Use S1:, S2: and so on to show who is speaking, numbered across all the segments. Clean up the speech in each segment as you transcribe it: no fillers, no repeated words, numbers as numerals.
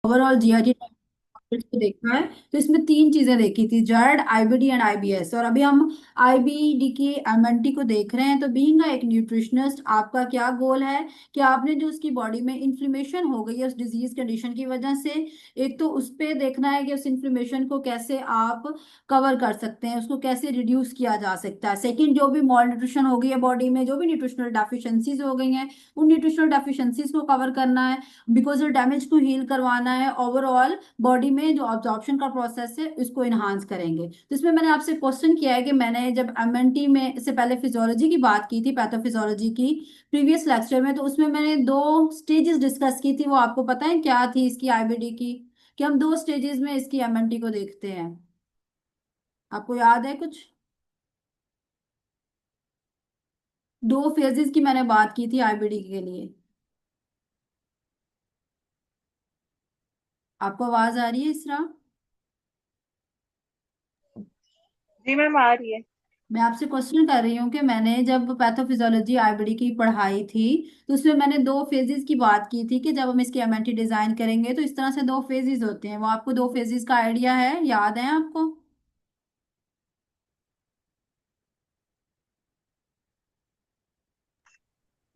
S1: Overall GIT को देखा है। तो इसमें तीन चीजें देखी थी, जर्ड, आईबीडी एंड आईबीएस, और अभी हम आईबीडी की एमएनटी को देख रहे हैं। तो बीइंग एक न्यूट्रिशनिस्ट, आपका क्या गोल है कि आपने जो उसकी बॉडी में इन्फ्लेमेशन हो गई है उस डिजीज कंडीशन की वजह से, एक तो उस पे देखना है कि उस इन्फ्लेमेशन को कैसे आप कवर कर सकते हैं, उसको कैसे रिड्यूस किया जा सकता है। सेकंड, जो भी मॉल न्यूट्रिशन हो गई है बॉडी में, जो भी न्यूट्रिशनल डेफिशिएंसीज हो गई हैं, उन न्यूट्रिशनल डेफिशिएंसीज को कवर करना है, बिकॉज डैमेज को हील करवाना है। ओवरऑल बॉडी में जो ऑब्जॉर्प्शन का प्रोसेस है उसको इन्हांस करेंगे। तो इसमें मैंने आपसे क्वेश्चन किया है कि मैंने जब एमएनटी में से पहले फिजियोलॉजी की बात की थी, पैथोफिजियोलॉजी की प्रीवियस लेक्चर में, तो उसमें मैंने दो स्टेजेस डिस्कस की थी। वो आपको पता है क्या थी इसकी आईबीडी की? कि हम दो स्टेजेस में इसकी एमएनटी को देखते हैं। आपको याद है कुछ? दो फेजेस की मैंने बात की थी आईबीडी के लिए। आपको आवाज आ रही है इसरा?
S2: जी मैम आ रही है।
S1: मैं आपसे क्वेश्चन कर रही हूँ कि मैंने जब पैथोफिजियोलॉजी आईबीडी की पढ़ाई थी, तो उसमें मैंने दो फेजेस की बात की थी कि जब हम इसकी एमएनटी डिजाइन करेंगे तो इस तरह से दो फेजेस होते हैं। वो आपको दो फेजेस का आइडिया है, याद है आपको?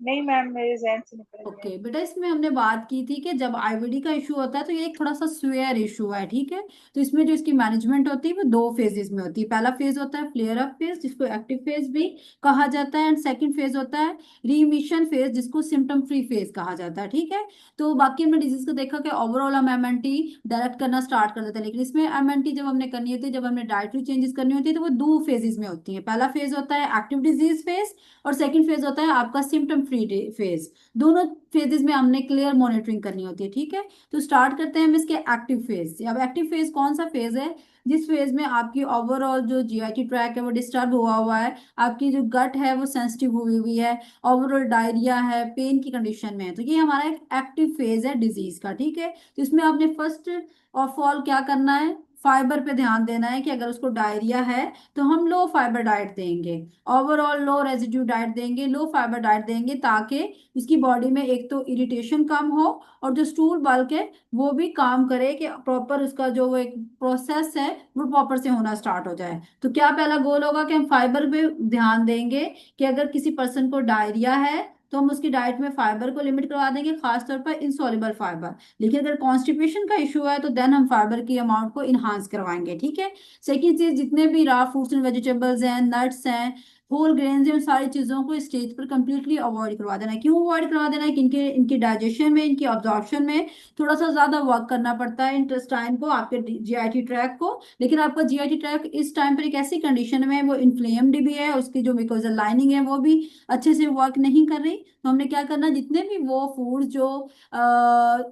S2: नहीं मैम, मेरे जहन से निकल गया।
S1: ओके बेटा, इसमें हमने बात की थी कि जब आईबीडी का इशू होता है तो ये एक थोड़ा सा स्वेयर इशू है, ठीक है। तो इसमें जो इसकी मैनेजमेंट होती है वो दो फेजेस में होती है। पहला फेज होता है फ्लेयर अप फेज, जिसको एक्टिव फेज भी कहा जाता है, एंड सेकंड फेज होता है रीमिशन फेज, जिसको सिम्टम फ्री फेज कहा जाता है, ठीक है। तो बाकी हमने डिजीज को देखा कि ओवरऑल हम एमएनटी डायरेक्ट करना स्टार्ट कर देते हैं, लेकिन इसमें एमएनटी जब हमने करनी होती है, जब हमने डाइटरी चेंजेस करनी होती है, तो वो दो फेजेस में होती है। पहला फेज होता है एक्टिव डिजीज फेज, और सेकंड फेज होता है आपका सिम्टम फ्री फेज। दोनों फेजेस में हमने क्लियर मॉनिटरिंग करनी होती है, ठीक है। तो स्टार्ट करते हैं हम इसके एक्टिव फेज से। अब एक्टिव फेज कौन सा फेज है? जिस फेज में आपकी ओवरऑल जो जीआईटी ट्रैक है वो डिस्टर्ब हुआ हुआ है, आपकी जो गट है वो सेंसिटिव हुई हुई है, ओवरऑल डायरिया है, पेन की कंडीशन में है। तो ये हमारा एक एक्टिव फेज है डिजीज का, ठीक है। तो इसमें आपने फर्स्ट ऑफ ऑल क्या करना है, फाइबर पे ध्यान देना है कि अगर उसको डायरिया है तो हम लो फाइबर डाइट देंगे, ओवरऑल लो रेजिड्यू डाइट देंगे, लो फाइबर डाइट देंगे, ताकि उसकी बॉडी में एक तो इरिटेशन कम हो, और जो स्टूल बल्क है वो भी काम करे, कि प्रॉपर उसका जो वो एक प्रोसेस है वो प्रॉपर से होना स्टार्ट हो जाए। तो क्या पहला गोल होगा कि हम फाइबर पे ध्यान देंगे, कि अगर किसी पर्सन को डायरिया है तो हम उसकी डाइट में फाइबर को लिमिट करवा देंगे, खासतौर पर इनसॉल्युबल फाइबर। लेकिन अगर कॉन्स्टिपेशन का इशू है तो देन हम फाइबर की अमाउंट को इनहांस करवाएंगे, ठीक है। सेकेंड चीज, जितने भी रॉ फ्रूट्स एंड वेजिटेबल्स हैं, नट्स हैं, होल ग्रेन्स हैं, उन सारी चीजों को स्टेज पर कंप्लीटली अवॉइड करवा देना है। क्यों अवॉइड करवा देना है? कि इनके इनकी डाइजेशन में, इनकी ऑब्जॉर्प्शन में थोड़ा सा ज्यादा वर्क करना पड़ता है इंटेस्टाइन को, आपके जीआईटी ट्रैक को। लेकिन आपका जीआईटी ट्रैक इस टाइम पर एक ऐसी कंडीशन में है, वो इन्फ्लेम्ड भी है, उसकी जो म्यूकोजल लाइनिंग है वो भी अच्छे से वर्क नहीं कर रही। तो हमने क्या करना, जितने भी वो फूड जो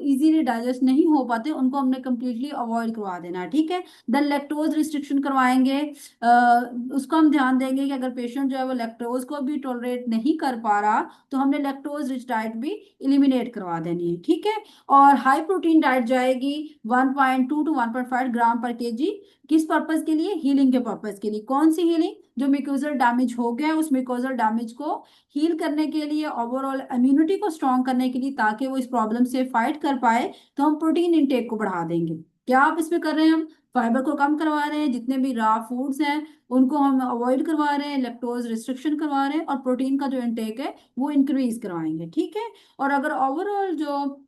S1: इजीली डाइजेस्ट नहीं हो पाते उनको हमने कंप्लीटली अवॉइड करवा देना है, ठीक है। देन लैक्टोज रिस्ट्रिक्शन करवाएंगे। अ, उसको हम ध्यान देंगे कि अगर पेशेंट जो है वो लैक्टोज को भी टॉलरेट नहीं कर पा रहा, तो हमने लैक्टोज रिच डाइट भी इलिमिनेट करवा देनी है, ठीक है। और हाई प्रोटीन डाइट जाएगी 1.2 टू 1.5 ग्राम पर केजी। किस पर्पज के लिए? हीलिंग के पर्पज के लिए। कौन सी हीलिंग? जो म्यूकोजल डैमेज हो गया है उस म्यूकोजल डैमेज को हील करने के लिए, ओवरऑल इम्यूनिटी को स्ट्रॉन्ग करने के लिए, ताकि वो इस प्रॉब्लम से फाइट कर पाए। तो हम प्रोटीन इंटेक को बढ़ा देंगे। क्या आप इसमें कर रहे हैं? हम फाइबर को कम करवा रहे हैं, जितने भी रॉ फूड्स हैं उनको हम अवॉइड करवा रहे हैं, लैक्टोज रिस्ट्रिक्शन करवा रहे हैं, और प्रोटीन का जो इंटेक है वो इंक्रीज करवाएंगे, ठीक है। और अगर ओवरऑल जो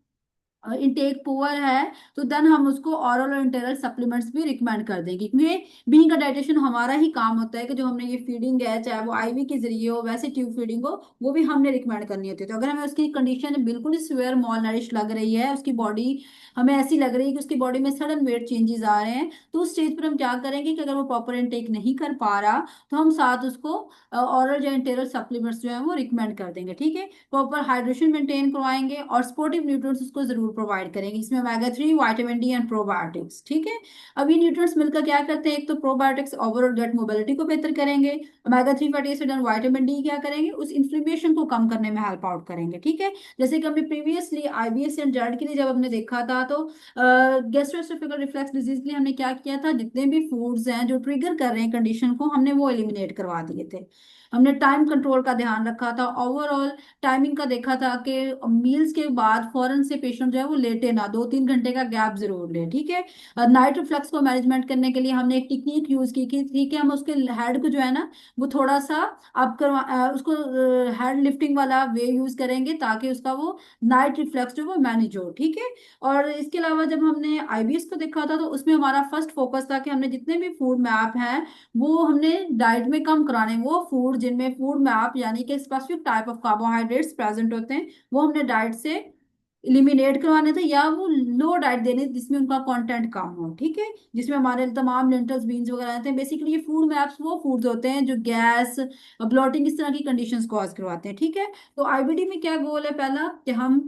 S1: इनटेक पुअर है तो देन हम उसको ऑरल और इंटेरल सप्लीमेंट्स भी रिकमेंड कर देंगे, क्योंकि बीइंग का डाइटेशन हमारा ही काम होता है कि जो हमने ये फीडिंग है, चाहे वो आईवी के जरिए हो वैसे ट्यूब फीडिंग हो, वो भी हमने रिकमेंड करनी होती है। तो अगर हमें उसकी कंडीशन बिल्कुल ही सिवियर मॉल नरिश लग रही है, उसकी बॉडी हमें ऐसी लग रही है कि उसकी बॉडी में सडन वेट चेंजेस आ रहे हैं, तो उस स्टेज पर हम क्या करेंगे कि अगर वो प्रॉपर इनटेक नहीं कर पा रहा, तो हम साथ उसको ऑरल या इंटेरल सप्लीमेंट्स जो है वो रिकमेंड कर देंगे, ठीक है। प्रॉपर हाइड्रेशन मेंटेन करवाएंगे और स्पोर्टिव न्यूट्रिएंट्स उसको जरूर प्रोवाइड करेंगे, इसमें omega 3, vitamin D and probiotics, ठीक है। अब ये न्यूट्रिएंट्स मिलकर क्या करते हैं? एक तो प्रोबायोटिक्स ओवरऑल गट मोबिलिटी को बेहतर करेंगे, ओमेगा 3 फैटी एसिड और विटामिन डी क्या करेंगे? उस इन्फ्लेमेशन को कम करने में हेल्प आउट करेंगे, ठीक है। जैसे कि हमने प्रीवियसली आईबीएस एंड जर्ड के लिए जब हमने देखा था, तो गैस्ट्रोएसोफेगल रिफ्लक्स डिजीज के लिए हमने क्या किया था, जितने भी फूड्स हैं जो ट्रिगर कर रहे हैं कंडीशन को, हमने वो एलिमिनेट करवा दिए थे। हमने टाइम कंट्रोल का ध्यान रखा था, ओवरऑल टाइमिंग का देखा था कि मील्स के बाद फौरन से पेशेंट जो है वो लेटे ना, 2-3 घंटे का गैप जरूर ले, ठीक है। नाइट रिफ्लक्स को मैनेजमेंट करने के लिए हमने एक टेक्निक यूज की थी कि हम उसके हेड को जो है ना वो थोड़ा सा अप करवा उसको हेड लिफ्टिंग वाला वे यूज करेंगे ताकि उसका वो नाइट रिफ्लेक्स जो वो मैनेज हो, ठीक है। और इसके अलावा जब हमने आईबीएस को देखा था तो उसमें हमारा फर्स्ट फोकस था कि हमने जितने भी फूड मैप हैं वो हमने डाइट में कम कराने, वो फूड जिनमें फूड मैप यानी कि specific type of carbohydrates present होते हैं वो हमने डाइट से इलिमिनेट करवाने थे, या वो लो डाइट देने जिसमें उनका कंटेंट कम हो, ठीक है। जिसमें हमारे तमाम लेंटल्स बीन्स वगैरह आते हैं। बेसिकली ये फूड मैप्स वो फूड्स होते हैं जो गैस, ब्लोटिंग, इस तरह की कंडीशंस कॉज करवाते हैं, ठीक है। तो आईबीडी में क्या गोल है, पहला कि हम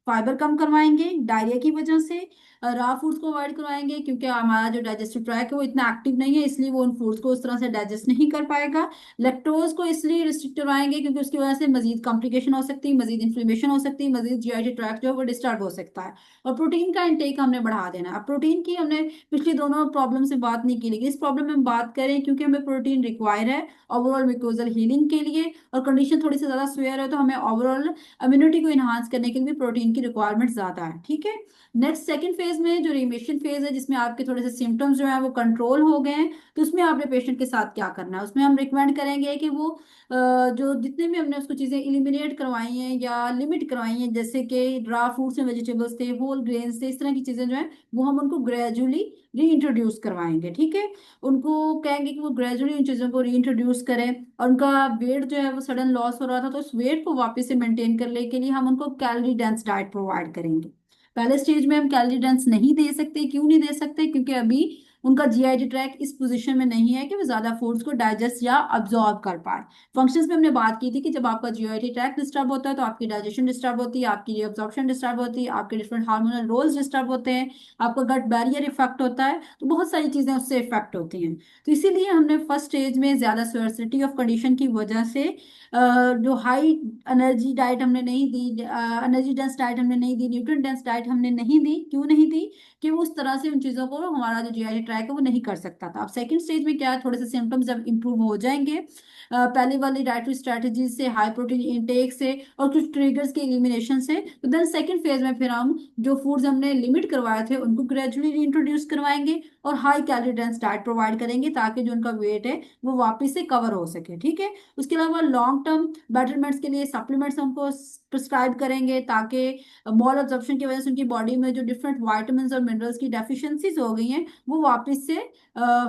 S1: फाइबर कम करवाएंगे डायरिया की वजह से, रॉ फूड्स को अवॉइड करवाएंगे क्योंकि हमारा जो डाइजेस्टिव ट्रैक है वो इतना एक्टिव नहीं है, इसलिए वो उन फूड्स को उस तरह से डाइजेस्ट नहीं कर पाएगा। लैक्टोज को इसलिए रिस्ट्रिक्ट करवाएंगे क्योंकि उसकी वजह से मजीद कॉम्प्लिकेशन हो सकती है, मजीद इन्फ्लेमेशन हो सकती है, मजीद जीआईटी ट्रैक्ट जो है वो डिस्टर्ब हो सकता है। और प्रोटीन का इंटेक हमने बढ़ा देना है। अब प्रोटीन की हमने पिछली दोनों प्रॉब्लम से बात नहीं की, लेकिन इस प्रॉब्लम में हम बात करें क्योंकि हमें प्रोटीन रिक्वायर है ओवरऑल म्यूकोजल हीलिंग के लिए, और कंडीशन थोड़ी सी ज्यादा स्वेयर है तो हमें ओवरऑल इम्यूनिटी को इन्हांस करने के लिए प्रोटीन की रिक्वायरमेंट ज्यादा है, ठीक है। नेक्स्ट सेकंड फेज में जो रिमिशन फेज है जिसमें आपके थोड़े से सिम्टम्स जो है वो कंट्रोल हो गए हैं, तो उसमें आपने पेशेंट के साथ क्या करना है, उसमें हम रिकमेंड करेंगे कि वो जो जितने भी हमने उसको चीजें इलिमिनेट करवाई हैं या लिमिट करवाई हैं, जैसे कि ड्रा फ्रूट्स एंड वेजिटेबल्स थे, होल ग्रेन्स थे, इस तरह की चीजें जो है वो हम उनको ग्रेजुअली री इंट्रोड्यूस करवाएंगे, ठीक है। उनको कहेंगे कि वो ग्रेजुअली उन चीजों को री इंट्रोड्यूस करें। और उनका वेट जो है वो सडन लॉस हो रहा था तो उस वेट को वापस से मेंटेन करने के लिए हम उनको कैलोरी डेंस डाइट प्रोवाइड करेंगे। पहले स्टेज में हम कैलोरी डेंस नहीं दे सकते, क्यों नहीं दे सकते, क्योंकि अभी उनका जीआईटी ट्रैक इस पोजीशन में नहीं है कि वो ज्यादा फूड्स को डाइजेस्ट या अब्जॉर्ब कर पाए। फंक्शंस में हमने बात की थी कि जब आपका जीआईटी ट्रैक डिस्टर्ब होता है तो आपकी डाइजेशन डिस्टर्ब होती है, आपकी एब्जॉर्प्शन डिस्टर्ब होती है, आपके डिफरेंट हार्मोनल रोल्स डिस्टर्ब होते हैं, आपका गट बैरियर इफेक्ट होता है, तो बहुत सारी चीजें उससे इफेक्ट होती हैं। तो इसीलिए हमने फर्स्ट स्टेज में ज्यादा सिवियरिटी ऑफ कंडीशन की वजह से जो हाई एनर्जी डाइट हमने नहीं दी, एनर्जी डेंस डाइट हमने नहीं दी, न्यूट्रिएंट डेंस डाइट हमने नहीं दी, क्यों नहीं दी, कि वो उस तरह से उन चीजों को हमारा जो जीआईटी ट्रैक है वो नहीं कर सकता था। अब सेकंड स्टेज में क्या है, थोड़े से सिम्टम्स जब इंप्रूव हो जाएंगे पहले वाली डाइटरी स्ट्रेटजी से, हाई प्रोटीन इंटेक से और कुछ ट्रिगर्स के एलिमिनेशन से, तो देन सेकंड फेज में फिर हम जो फूड्स हमने लिमिट करवाए थे उनको ग्रेजुअली इंट्रोड्यूस करवाएंगे और high calorie dense diet provide करेंगे ताकि जो उनका वेट है वो वापस से कवर हो सके, ठीक है। उसके अलावा लॉन्ग टर्म बेटरमेंट्स के लिए सप्लीमेंट्स हमको प्रिस्क्राइब करेंगे ताकि मॉल ऑब्जॉर्प्शन की वजह से उनकी बॉडी में जो डिफरेंट वाइटामिन और मिनरल्स की डेफिशिएंसीज हो गई हैं वो वापस से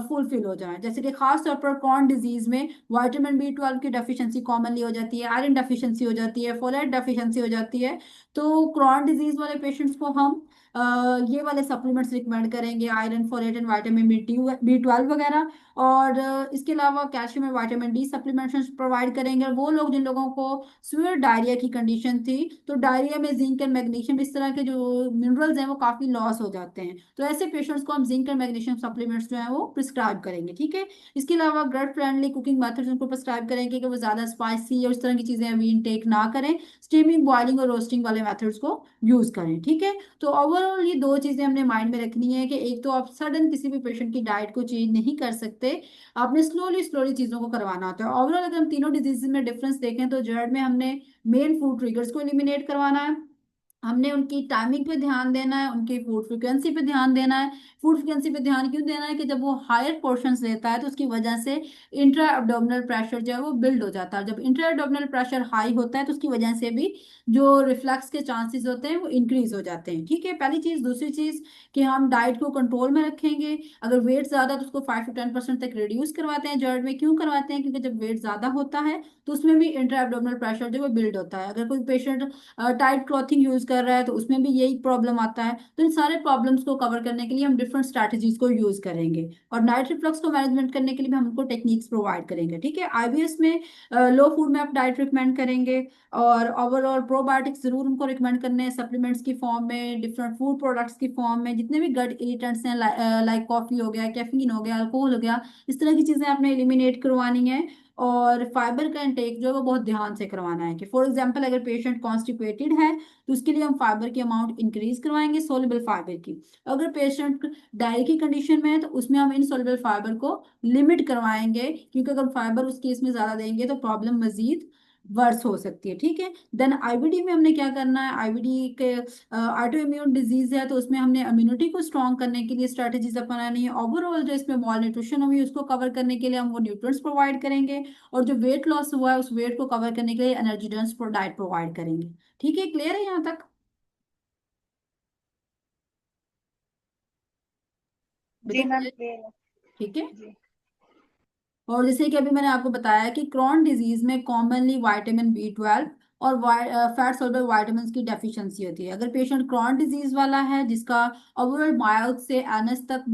S1: फुलफिल हो जाए। जैसे कि खास तौर पर कॉर्न डिजीज में विटामिन बी 12 की डेफिशिएंसी कॉमनली हो जाती है, आयरन डेफिशिएंसी हो जाती है, फोलेट डेफिशिएंसी हो जाती है। तो क्रॉन डिजीज वाले पेशेंट्स को हम ये वाले सप्लीमेंट्स रिकमेंड करेंगे, iron, folate and vitamin B 12 वगैरह। और इसके अलावा कैल्शियम और विटामिन डी सप्लीमेंट्स प्रोवाइड करेंगे। और वो लोग जिन लोगों को सीवियर डायरिया की कंडीशन थी, तो डायरिया में जिंक एंड मैग्नीशियम इस तरह के जो मिनरल्स हैं वो काफी लॉस हो जाते हैं, तो ऐसे पेशेंट्स को हम जिंक एंड मैग्नीशियम सप्लीमेंट्स जो है वो प्रिस्क्राइब करेंगे, ठीक है। इसके अलावा गट फ्रेंडली कुकिंग मेथड्स उनको प्रिस्क्राइब करेंगे कि वो ज्यादा स्पाइसी और इस तरह की चीजें अभी इनटेक ना करें, स्टीमिंग, बॉइलिंग और रोस्टिंग वाले मेथड्स को यूज करें, ठीक है। तो ओवरऑल ये दो चीजें हमने माइंड में रखनी है कि एक तो आप सडन किसी भी पेशेंट की डाइट को चेंज नहीं कर सकते, आपने स्लोली स्लोली चीजों को करवाना होता है। ओवरऑल अगर हम तीनों डिजीज में डिफरेंस देखें तो जर्ड में हमने मेन फूड ट्रिगर्स को एलिमिनेट करवाना है, हमने उनकी टाइमिंग पे ध्यान देना है, उनकी फूड फ्रिक्वेंसी पे ध्यान देना है। फूड फ्रिक्वेंसी पे ध्यान क्यों देना है कि जब वो हायर पोर्शंस लेता है तो उसकी वजह से इंट्रा एब्डोमिनल प्रेशर जो है वो बिल्ड हो जाता है। जब इंट्रा एब्डोमिनल प्रेशर हाई होता है तो उसकी वजह से भी जो रिफ्लक्स के चांसेस होते हैं वो इंक्रीज हो जाते हैं, ठीक है। पहली चीज। दूसरी चीज कि हम डाइट को कंट्रोल में रखेंगे। अगर वेट ज्यादा तो उसको 5 to 10% तक रिड्यूस करवाते हैं। जर्ड में क्यों करवाते हैं, क्योंकि जब वेट ज्यादा होता है तो उसमें भी इंट्रा एब्डोमिनल प्रेशर जो है वो बिल्ड होता है। अगर कोई पेशेंट टाइट क्लॉथिंग यूज कर रहा है तो उसमें भी यही प्रॉब्लम आता है। तो इन सारे प्रॉब्लम्स को कवर करने के लिए हम डिफरेंट स्ट्रैटेजीज को यूज करेंगे और नाइट रिफ्लक्स को मैनेजमेंट करने के लिए भी हम उनको टेक्निक्स प्रोवाइड करेंगे, ठीक है। आईबीएस में लो फूड में आप डाइट रिकमेंड करेंगे और ओवरऑल प्रोबायोटिक्स जरूर उनको रिकमेंड करने हैं सप्लीमेंट्स की फॉर्म में, डिफरेंट फूड प्रोडक्ट्स की फॉर्म में, जितने भी गट इरिटेंट्स हैं लाइक कॉफी हो गया, कैफीन हो गया, अल्कोहल हो गया, इस तरह की चीजें आपने एलिमिनेट करवानी है। और फाइबर का इंटेक जो है वो बहुत ध्यान से करवाना है। कि फॉर एग्जांपल अगर पेशेंट कॉन्स्टिपेटेड है तो उसके लिए हम फाइबर की अमाउंट इंक्रीज करवाएंगे, सोल्युबल फाइबर की। अगर पेशेंट डायरी की कंडीशन में है तो उसमें हम इनसॉल्युबल फाइबर को लिमिट करवाएंगे, क्योंकि अगर फाइबर उस केस में ज्यादा देंगे तो प्रॉब्लम मजीद वर्स हो सकती है। ठीक है। देन आईबीडी में हमने क्या करना है, आईबीडी के ऑटो इम्यून डिजीज है तो उसमें हमने इम्यूनिटी को स्ट्रॉन्ग करने के लिए स्ट्रेटजीज अपनानी है। ओवरऑल जो इसमें मॉल न्यूट्रिशन हुई उसको कवर करने के लिए हम वो न्यूट्रिएंट्स प्रोवाइड करेंगे, और जो वेट लॉस हुआ है उस वेट को कवर करने के लिए एनर्जी डेंस डाइट प्रोवाइड करेंगे। ठीक है, क्लियर है यहाँ तक बेटा?
S2: जी मैम
S1: क्लियर?
S2: क्लियर है।
S1: ठीक है।
S2: जी।
S1: और जैसे कि अभी मैंने आपको बताया कि क्रॉन डिजीज में कॉमनली विटामिन बी 12 और फैट सोल्युबल विटामिन की डेफिशिएंसी होती है। अगर पेशेंट क्रॉन डिजीज वाला है जिसका ओवरऑल माउथ से एनस तक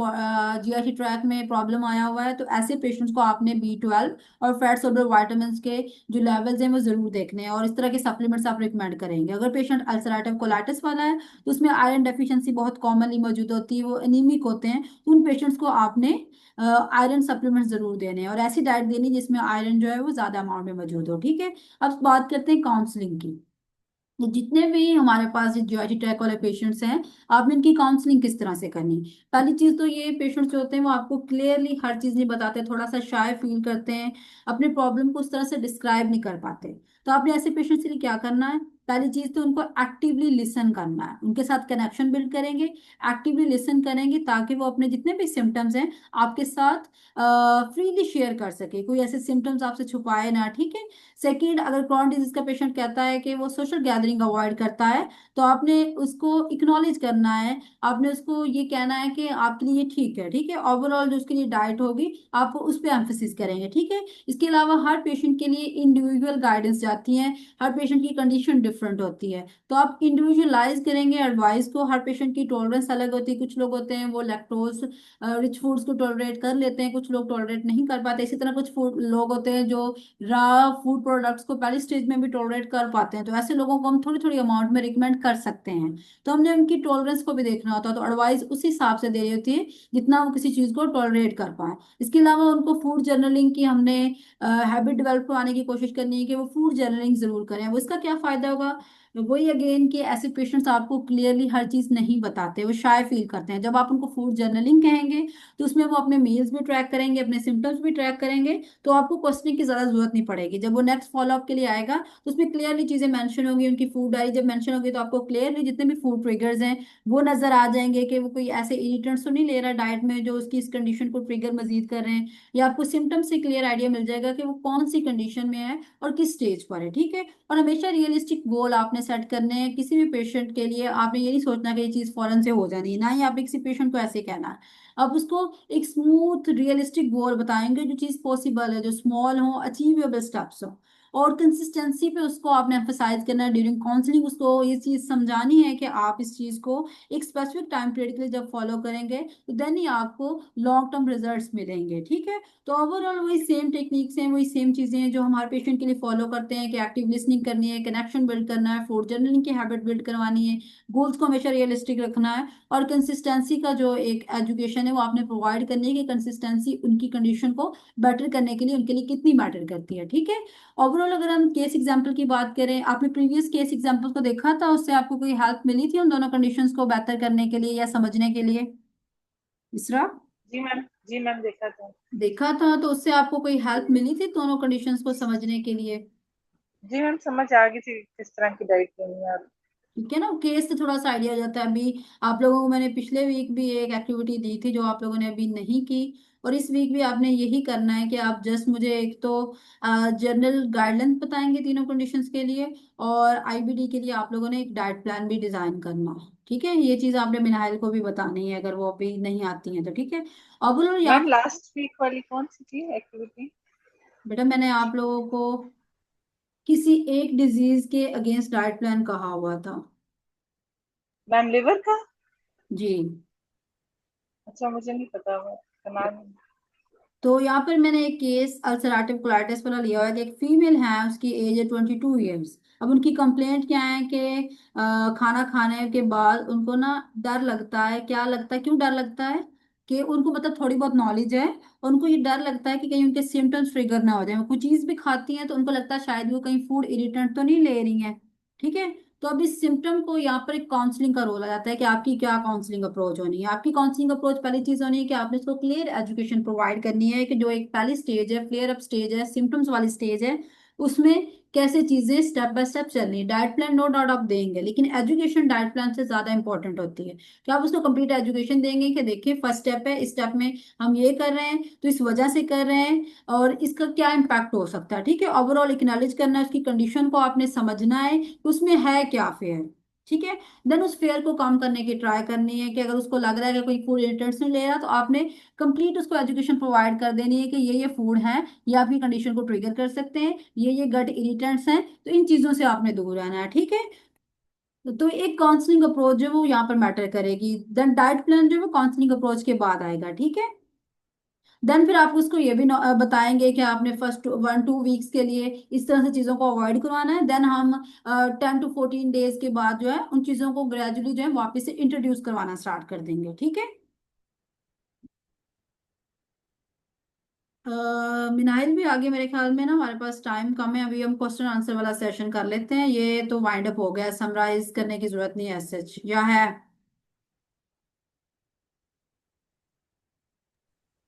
S1: जीआईटी ट्रैक में प्रॉब्लम आया हुआ है, तो ऐसे पेशेंट्स को आपने बी 12 और फैट सोल्युबल विटामिन के जो लेवल्स हैं वो जरूर देखने हैं, और इस तरह के सप्लीमेंट्स आप रिकमेंड करेंगे। अगर पेशेंट अल्सरेटिव कोलाइटिस वाला है तो उसमें आयरन डेफिशिएंसी बहुत कॉमनली मौजूद होती है, वो एनीमिक होते हैं, तो उन पेशेंट्स को आपने आयरन सप्लीमेंट जरूर देने हैं, और ऐसी डाइट देनी जिसमें आयरन जो है वो ज्यादा अमाउंट में मौजूद हो। ठीक है। अब बात करते हैं काउंसलिंग की। ये जितने भी हमारे पास जीआईटी ट्रैक वाले पेशेंट्स हैं, आपने इनकी काउंसलिंग किस तरह से करनी। पहली चीज तो ये पेशेंट्स जो होते हैं वो आपको क्लियरली हर चीज नहीं बताते, थोड़ा सा शाय फील करते हैं, अपने प्रॉब्लम को उस तरह से डिस्क्राइब नहीं कर पाते। तो आपने ऐसे पेशेंट्स के लिए क्या करना है, पहली चीज तो उनको एक्टिवली लिसन करना है, उनके साथ कनेक्शन बिल्ड करेंगे, एक्टिवली लिसन करेंगे ताकि वो अपने जितने भी सिम्टम्स हैं आपके साथ फ्रीली शेयर कर सके, कोई ऐसे सिम्टम्स आपसे छुपाए ना। ठीक है। सेकंड, अगर क्रॉन डिजीज का पेशेंट कहता है कि वो सोशल गैदरिंग अवॉइड करता है, तो आपने उसको इक्नॉलेज करना है, आपने उसको ये कहना है कि आपके लिए ये ठीक है। ठीक है। ओवरऑल जो उसके लिए डाइट होगी आप उस पर एम्फोसिस करेंगे। ठीक है। इसके अलावा हर पेशेंट के लिए इंडिविजुअल गाइडेंस जाती है, हर पेशेंट की कंडीशन डिफरेंट होती है, तो आप इंडिविजुअलाइज करेंगे एडवाइस को। हर पेशेंट की टॉलरेंस अलग होती है, कुछ लोग होते हैं वो लैक्टोज रिच फूड्स को टॉलरेट कर लेते हैं, कुछ लोग टॉलरेट नहीं कर पाते। इसी तरह कुछ फूड लोग होते हैं जो रा फूड प्रोडक्ट्स को पहली स्टेज में भी टॉलरेट कर पाते हैं, तो ऐसे लोगों को हम थोड़ी थोड़ी अमाउंट में रिकमेंड कर सकते हैं। तो हमने उनकी टॉलरेंस को भी देखना होता है, तो एडवाइस उस हिसाब से दे रही होती है जितना वो किसी चीज को टॉलरेट कर पाए। इसके अलावा उनको फूड जर्नलिंग की हमने हैबिट डेवलप करवाने की कोशिश करनी है कि वो फूड जर्नलिंग जरूर करें। वो इसका क्या फायदा होगा, वही अगेन कि ऐसे पेशेंट्स आपको क्लियरली हर चीज नहीं बताते, वो शाय फील करते हैं। जब आप उनको फूड जर्नलिंग कहेंगे तो उसमें वो अपने मील्स भी ट्रैक करेंगे, अपने सिम्टम्स भी ट्रैक करेंगे, तो आपको क्वेश्चनिंग की ज्यादा जरूरत नहीं पड़ेगी। जब वो नेक्स्ट फॉलोअप के लिए आएगा तो उसमें क्लियरली चीजें मेंशन होंगी, उनकी फूड डायरी जब मेंशन होगी तो आपको क्लियरली जितने भी फूड ट्रिगर्स हैं वो नजर आ जाएंगे कि वो कोई ऐसे इरिटेंट्स तो नहीं ले रहा डाइट में जो उसकी इस कंडीशन को ट्रिगर मजीद कर रहे हैं, या आपको सिम्टम से क्लियर आइडिया मिल जाएगा कि वो कौन सी कंडीशन में है और किस स्टेज पर है। ठीक है। और हमेशा रियलिस्टिक गोल आपने सेट करने हैं किसी भी पेशेंट के लिए। आपने ये नहीं सोचना कि ये चीज फौरन से हो जानी है, ना ही आपने किसी पेशेंट को ऐसे कहना है। अब उसको एक स्मूथ रियलिस्टिक गोल बताएंगे, जो चीज पॉसिबल है, जो स्मॉल हो, अचीवेबल स्टेप्स हो, और कंसिस्टेंसी पे उसको आपने एम्फेसाइज करना है ड्यूरिंग काउंसलिंग। उसको ये चीज समझानी है कि आप इस चीज को एक स्पेसिफिक टाइम पीरियड के लिए जब फॉलो करेंगे तो देन ही आपको लॉन्ग टर्म रिजल्ट्स मिलेंगे। ठीक है। तो ओवरऑल वही सेम टेक्निक्स हैं, वही सेम चीजें हैं जो हमारे पेशेंट के लिए फॉलो करते हैं, कि एक्टिव लिसनिंग करनी है, कनेक्शन बिल्ड करना है, फूड जर्नलिंग की हैबिट बिल्ड करवानी है, गोल्स को हमेशा रियलिस्टिक रखना है, और कंसिस्टेंसी का जो एक एजुकेशन है वो आपने प्रोवाइड करनी है कि कंसिस्टेंसी उनकी कंडीशन को बेटर करने के लिए उनके लिए कितनी मैटर करती है। ठीक है। ओवरऑल अगर हम केस एग्जांपल की बात करें, आपने प्रीवियस केस एग्जांपल को देखा था, उससे आपको कोई हेल्प मिली थी उन दोनों कंडीशंस को बेहतर करने के लिए या समझने के लिए? इसरा,
S2: जी मैम। जी मैम देखा था।
S1: देखा था तो उससे आपको कोई हेल्प मिली थी दोनों कंडीशंस को समझने के लिए?
S2: जी मैम समझ आ गई थी किस तरह की डाइट लेनी है। और
S1: ठीक है ना, केस से थोड़ा सा आइडिया हो जाता है। अभी आप लोगों को मैंने पिछले वीक भी एक एक्टिविटी दी थी जो आप लोगों ने अभी नहीं की, और इस वीक भी आपने यही करना है कि आप जस्ट मुझे एक तो जनरल गाइडलाइंस बताएंगे तीनों कंडीशंस के लिए, और आईबीडी के लिए आप लोगों ने एक डाइट प्लान भी डिजाइन करना है। ठीक है। ये चीज आपने मिनाइल को भी बतानी है अगर वो अभी नहीं आती है तो। ठीक है। अब बोलो
S2: मैम
S1: याद,
S2: लास्ट वीक वाली कौन सी थी एक्टिविटी?
S1: बेटा मैंने आप लोगों को किसी एक डिजीज के अगेंस्ट डाइट प्लान कहा हुआ था।
S2: मैम लिवर का?
S1: जी।
S2: अच्छा मुझे नहीं पता वो का नाम।
S1: तो यहाँ पर मैंने एक केस अल्सरेटिव कोलाइटिस वाला लिया हुआ है कि एक फीमेल है, उसकी एज है 22 ईयर्स। अब उनकी कंप्लेंट क्या है कि खाना खाने के बाद उनको ना डर लगता है। क्या लगता है, क्यों डर लगता है? कि उनको मतलब थोड़ी बहुत नॉलेज है, और उनको ये डर लगता है कि कहीं उनके सिम्टम्स ट्रिगर ना हो जाए। वो कोई चीज भी खाती हैं तो उनको लगता है शायद वो कहीं फूड इरिटेंट तो नहीं ले रही हैं। ठीक है। तो अब इस सिम्टम को यहाँ पर एक काउंसलिंग का रोल आ जाता है कि आपकी क्या काउंसलिंग अप्रोच होनी है। आपकी काउंसलिंग अप्रोच पहली चीज होनी है कि आपने इसको क्लियर एजुकेशन प्रोवाइड करनी है कि जो एक पहली स्टेज है, फ्लेयर अप स्टेज है, सिम्टम्स वाली स्टेज है, उसमें कैसे चीजें स्टेप बाय स्टेप चलनी है। डाइट प्लान नो डाउट आप देंगे, लेकिन एजुकेशन डाइट प्लान से ज्यादा इंपॉर्टेंट होती है। कि आप उसको कंप्लीट एजुकेशन देंगे कि देखिए फर्स्ट स्टेप है, इस स्टेप में हम ये कर रहे हैं तो इस वजह से कर रहे हैं, और इसका क्या इम्पैक्ट हो सकता है। ठीक है। ओवरऑल एक्नॉलेज करना है, उसकी कंडीशन को आपने समझना है कि उसमें है क्या फेयर। ठीक है। देन उस फेयर को कम करने की ट्राई करनी है कि अगर उसको लग रहा है कि कोई फूड इरिटेंट्स नहीं ले रहा, तो आपने कंप्लीट उसको एजुकेशन प्रोवाइड कर देनी है कि ये फूड है, ये आपकी कंडीशन को ट्रिगर कर सकते हैं, ये गट इरिटेंट्स हैं, तो इन चीजों से आपने दूर रहना है। ठीक है। तो एक काउंसलिंग अप्रोच जो है वो यहाँ पर मैटर करेगी। देन डाइट प्लान जो है वो काउंसलिंग अप्रोच के बाद आएगा। ठीक है। देन फिर आप उसको ये भी बताएंगे कि आपने फर्स्ट 1-2 वीक्स के लिए इस तरह से चीज़ों को अवॉइड करवाना है। देन हम 10 to 14 डेज के बाद जो है उन चीज़ों को ग्रेजुअली जो है वापस से इंट्रोड्यूस करवाना स्टार्ट कर देंगे। ठीक है। मिनाइल भी आगे, मेरे ख्याल में ना हमारे पास टाइम कम है, अभी हम क्वेश्चन आंसर वाला सेशन कर लेते हैं, ये तो वाइंड अप हो गया, समराइज करने की जरूरत नहीं है सच या है।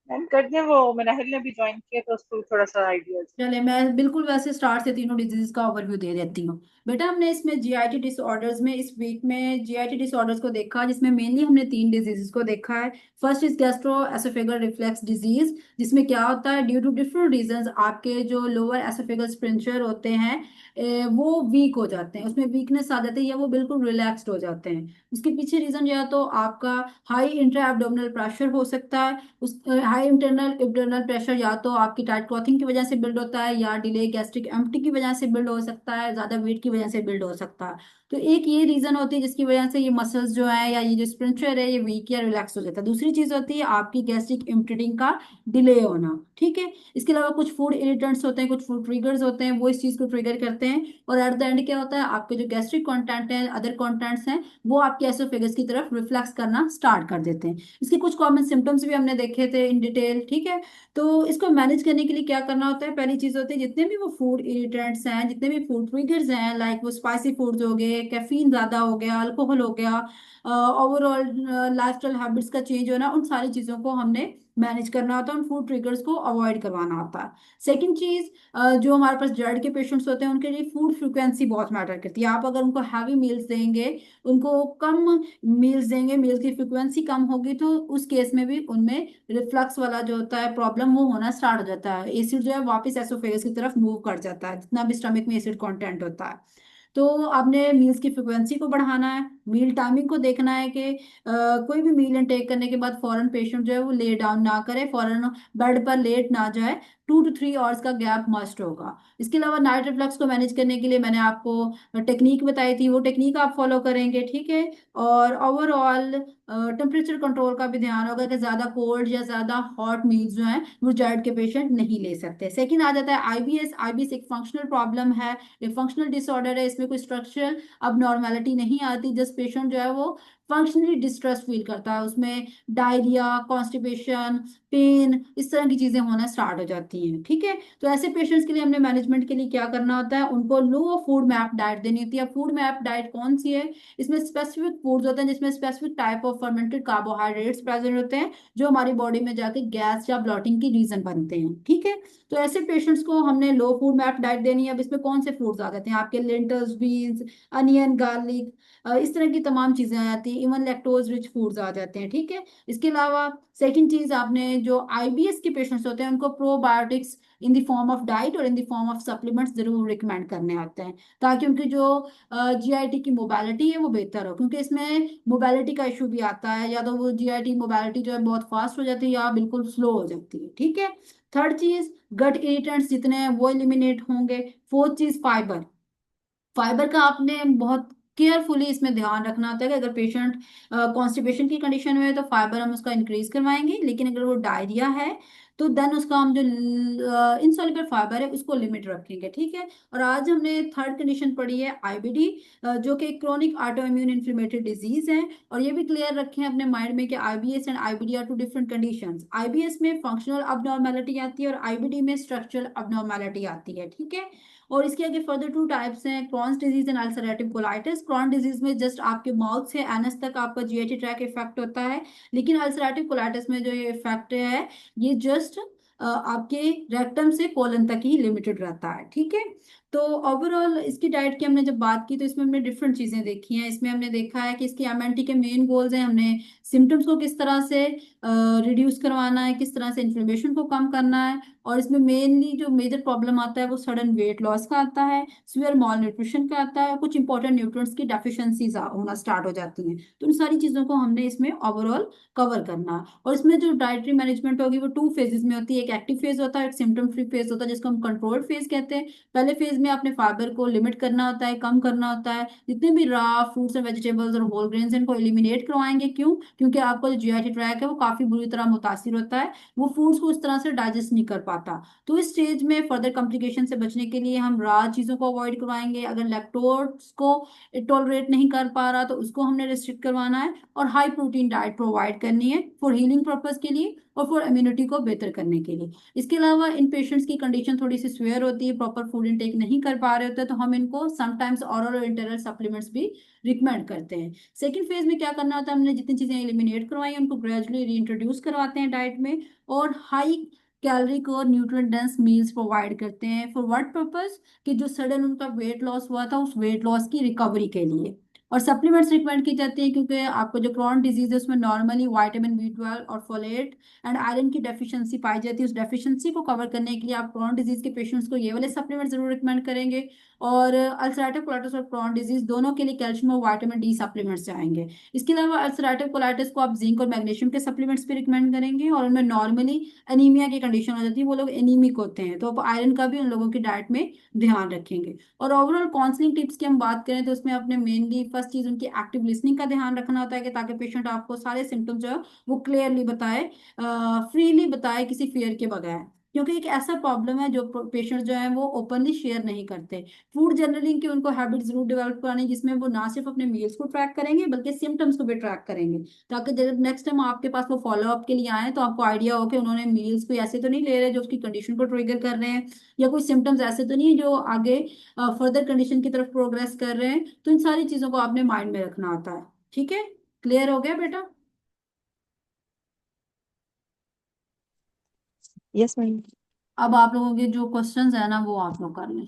S2: मैम कर दें, वो मेनाहिल ने भी ज्वाइन किया तो उसको भी थोड़ा सा आइडिया।
S1: चले मैं बिल्कुल वैसे स्टार्ट से तीनों डिजीज का ओवरव्यू दे देती हूँ। बेटा हमने इसमें जीआईटी डिसऑर्डर्स में इस वीक में जीआईटी डिसऑर्डर्स को देखा, जिसमें मेनली हमने 3 डिजीजेस को देखा है। First is gastro oesophageal reflex disease, जिसमें क्या होता है, ड्यू टू डिफरेंट रीजंस आपके जो लोअर एसोफेगल स्पिंचर होते हैं वो वीक हो जाते हैं, उसमें वीकनेस आ जाती है या वो बिल्कुल रिलैक्स्ड हो जाते हैं। उसके पीछे रीजन या तो आपका हाई इंट्रा एब्डोमिनल प्रेशर हो सकता है, उस हाई इंटरनल एब्डोमिनल प्रेशर या तो आपकी टाइट क्लॉथिंग की वजह से बिल्ड होता है, या डिले गैस्ट्रिक एम्प्टी की वजह से बिल्ड हो सकता है, ज्यादा वेट की वजह से बिल्ड हो सकता है। तो एक ये रीजन होती है जिसकी वजह से ये मसल्स जो है या ये जो स्पिंचर है ये वीक या रिलैक्स हो जाता है। दूसरी चीज होती है आपकी गैस्ट्रिक एम्पटिंग का डिले होना। ठीक है। इसके अलावा कुछ फूड इरिटेंट्स होते हैं, कुछ फूड ट्रिगर्स होते हैं, वो इस चीज को ट्रिगर करते हैं, और एट द एंड क्या होता है, आपके जो गैस्ट्रिक कंटेंट है, अदर कंटेंट्स हैं, वो आपके एसोफेगस की तरफ रिफ्लेक्स करना स्टार्ट कर देते हैं। इसके कुछ कॉमन सिम्टम्स भी हमने देखे थे इन डिटेल। ठीक है। तो इसको मैनेज करने के लिए क्या करना होता है, पहली चीज होती है जितने भी वो फूड इरिटेंट्स हैं, जितने भी फूड ट्रिगर्स हैं, लाइक वो स्पाइसी फूड्स हो गए, कैफीन ज्यादा हो गया, अल्कोहल हो गया, ओवरऑल लाइफस्टाइल हैबिट्स का चेंज होना, उन सारी चीजों को हमने मैनेज करना होता है, उन फूड ट्रिगर्स को अवॉइड करवाना होता है। सेकंड चीज, जो हमारे पास जेड के पेशेंट्स होते हैं उनके लिए फूड फ्रिक्वेंसी बहुत मैटर करती है। आप अगर उनको हैवी मील्स देंगे, उनको कम मील्स देंगे, मील्स की फ्रिक्वेंसी कम होगी, तो उस केस में भी उनमें रिफ्लक्स वाला जो होता है प्रॉब्लम वो होना स्टार्ट हो जाता है, एसिड जो है वापस एसोफेगस की तरफ मूव कर जाता है, जितना भी स्टमक में एसिड कंटेंट होता है। तो आपने मील्स की फ्रिक्वेंसी को बढ़ाना है, मील टाइमिंग को देखना है कि कोई भी मील इनटेक करने के बाद फौरन पेशेंट जो है वो ले डाउन ना करे, फौरन बेड पर लेट ना जाए, 2 to 3 आवर्स का गैप मस्ट होगा। इसके अलावा नाइट रिफ्लक्स को मैनेज करने के लिए मैंने आपको टेक्निक बताई थी, वो टेक्निक आप फॉलो करेंगे। ठीक है। और ओवरऑल टेम्परेचर कंट्रोल का भी ध्यान होगा कि ज्यादा कोल्ड या ज्यादा हॉट मील्स जो हैं वो जायड के पेशेंट नहीं ले सकते। सेकंड आ जाता है आईबीएस। आईबीएस एक फंक्शनल प्रॉब्लम है, एक फंक्शनल डिसऑर्डर है, इसमें कोई स्ट्रक्चरल अब नॉर्मेलिटी नहीं आती, जिस पेशेंट जो है वो फंक्शनली डिस्ट्रेस फील करता है, उसमें डायरिया, कॉन्स्टिपेशन, पेन, इस तरह की चीजें होना स्टार्ट हो जाती हैं। ठीक है। तो ऐसे पेशेंट्स के लिए हमने मैनेजमेंट के लिए क्या करना होता है, उनको लो फूड मैप डाइट देनी होती है। फूड मैप डाइट कौन सी है, इसमें स्पेसिफिक फूड्स होते हैं जिसमें specific type of fermented carbohydrates present होते हैं, जो हमारी बॉडी में जाके गैस या ब्लॉटिंग की रीजन बनते हैं। ठीक है। तो ऐसे पेशेंट्स को हमने लो फूड मैप डाइट देनी है। अब इसमें कौन से फूड्स आ जाते हैं, आपके लेंटल्स, बीन्स, अनियन, गार्लिक, इस तरह की तमाम चीजें आ जाती हैं, इवन लैक्टोज रिच फूड्स आ जाते हैं। ठीक है। इसके अलावा सेकंड चीज, आपने जो आईबीएस के पेशेंट्स होते हैं उनको probiotics in the form of diet और in the form of supplements जरूर रिकमेंड करने आते हैं, ताकि उनकी जो जीआईटी की मोबिलिटी है वो बेहतर हो, क्योंकि इसमें मोबिलिटी का इशू भी आता है, या तो वो जीआईटी मोबिलिटी जो है बहुत फास्ट हो जाती है या बिल्कुल स्लो हो जाती है। ठीक है। थर्ड चीज, गट इरिटेंट्स जितने हैं वो एलिमिनेट होंगे। फोर्थ चीज, फाइबर। फाइबर का आपने बहुत केयरफुली इसमें ध्यान रखना होता है कि अगर पेशेंट कॉन्स्टिपेशन की कंडीशन में है तो फाइबर हम उसका इंक्रीज करवाएंगे, लेकिन अगर वो डायरिया है तो देन उसका हम जो इनसॉल्युबल फाइबर है उसको लिमिट रखेंगे, ठीक है। और आज हमने थर्ड कंडीशन पढ़ी है आईबीडी, जो कि chronic auto immune inflammatory disease है। और ये भी क्लियर रखें अपने माइंड में कि IBS and IBD are two different conditions. IBS में फंक्शनल अबनॉर्मेलिटी आती है और आईबीडी में स्ट्रक्चरल अबनॉर्मेलिटी आती है, ठीक है। और इसके आगे फर्दर टू टाइप्स हैं, Crohn's disease and ulcerative colitis. Crohn disease में जस्ट आपके माउथ से एनस तक आपका जीआईटी ट्रैक इफेक्ट होता है, लेकिन अल्सरेटिव कोलाइटिस में जो ये इफेक्ट है ये जस्ट आपके रेक्टम से कोलन तक ही लिमिटेड रहता है, ठीक है। तो ओवरऑल इसकी डाइट की हमने जब बात की तो इसमें हमने डिफरेंट चीजें देखी हैं। इसमें हमने देखा है कि इसकी एमएनटी के मेन गोल्स हैं, हमने सिम्टम्स को किस तरह से रिड्यूस करवाना है, किस तरह से इन्फ्लेमेशन को कम करना है। और इसमें मेनली जो मेजर प्रॉब्लम आता है वो सडन वेट लॉस का आता है, सीवियर मॉल न्यूट्रिशन का आता है, कुछ इंपॉर्टेंट न्यूट्रिएंट्स की डेफिशिएंसीज होना स्टार्ट हो जाती हैं। तो इन सारी चीजों को हमने इसमें ओवरऑल कवर करना है। और इसमें जो डाइटरी मैनेजमेंट होगी वो टू फेजेस में होती है, एक एक्टिव फेज होता है, एक सिम्टम फ्री फेज होता है जिसको हम कंट्रोल्ड फेज कहते हैं। पहले फेज में आपने फाइबर को लिमिट करना होता है, कम करना होता है, जितने भी रॉ फ्रूट्स एंड वेजिटेबल्स और होल ग्रेन्स इनको एलिमिनेट करवाएंगे। क्यों? क्योंकि आपका जो जीआईटी ट्रैक है वो काफी बुरी तरह मुतासिर होता है, वो फूड्स को उस तरह से डाइजेस्ट नहीं कर पाता। तो इस स्टेज में फर्दर कॉम्प्लिकेशन से बचने के लिए हम रॉ चीज़ों को अवॉइड करवाएंगे। अगर लैक्टोज को टॉलरेट नहीं कर पा रहा तो उसको हमने रिस्ट्रिक्ट करवाना है। और हाई प्रोटीन डाइट प्रोवाइड करनी है फॉर हीलिंग पर्पज के लिए और फॉर इम्यूनिटी को बेहतर करने के लिए। इसके अलावा इन पेशेंट्स की कंडीशन थोड़ी सी स्वेयर होती है, प्रॉपर फूड इनटेक नहीं कर पा रहे होते, तो हम इनको समटाइम्स ऑरल और इंटरनल सप्लीमेंट्स भी रिकमेंड करते हैं। सेकेंड फेज में क्या करना होता है, हमने जितनी चीजें एलिमिनेट करवाई उनको ग्रेजुअली रीइंट्रोड्यूस करवाते हैं डाइट में, और हाई कैलोरी और न्यूट्रिएंट डेंस मील्स प्रोवाइड करते हैं। For what purpose? कि जो सडन उनका वेट लॉस हुआ था उस वेट लॉस की रिकवरी के लिए। और सप्लीमेंट्स रिकमेंड की जाती है क्योंकि आपको जो क्रॉन डिजीज है उसमें नॉर्मली विटामिन बी 12 और फोलेट एंड आयरन की डेफिशिएंसी पाई जाती है। उस डेफिशिएंसी को कवर करने के लिए आप क्रॉन डिजीज के पेशेंट्स को ये वाले सप्लीमेंट जरूर रिकमेंड करेंगे। और अल्सरेटिव कोलाइटिस और क्रॉन डिजीज दोनों के लिए कैल्शियम और विटामिन डी सप्लीमेंट्स जाएंगे। इसके अलावा अल्सरेटिव कोलाइटिस को आप जिंक और मैग्नीशियम के सप्लीमेंट्स भी रिकमेंड करेंगे, और उनमें नॉर्मली एनीमिया की कंडीशन हो जाती है, वो लोग एनीमिक होते हैं, तो आप आयरन का भी उन लोगों की डाइट में ध्यान रखेंगे। और ओवरऑल काउंसलिंग टिप्स की हम बात करें तो उसमें अपने मेनली फर्स्ट चीज उनकी एक्टिव लिसनिंग का ध्यान रखना होता है कि ताकि पेशेंट आपको सारे सिम्टम्स जो है वो क्लियरली बताए, फ्रीली बताए, किसी फियर के बगैर। क्योंकि एक ऐसा प्रॉब्लम है जो पेशेंट जो है वो ओपनली शेयर नहीं करते। फूड जर्नलिंग की उनको हैबिट जरूर डेवलप करानी, जिसमें वो ना सिर्फ अपने मील्स को ट्रैक करेंगे बल्कि सिम्टम्स को भी ट्रैक करेंगे, ताकि जब नेक्स्ट टाइम आपके पास वो फॉलो अप के लिए आए तो आपको आइडिया हो कि उन्होंने मील्स को ऐसे तो नहीं ले रहे जो उसकी कंडीशन को ट्रिगर कर रहे हैं, या कोई सिम्टम्स ऐसे तो नहीं है जो आगे फर्दर कंडीशन की तरफ प्रोग्रेस कर रहे हैं। तो इन सारी चीजों को आपने माइंड में रखना होता है, ठीक है। क्लियर हो गया बेटा?
S3: Yes ma'am.
S1: अब आप लोगों के जो क्वेश्चंस है ना वो आप लोग कर लें।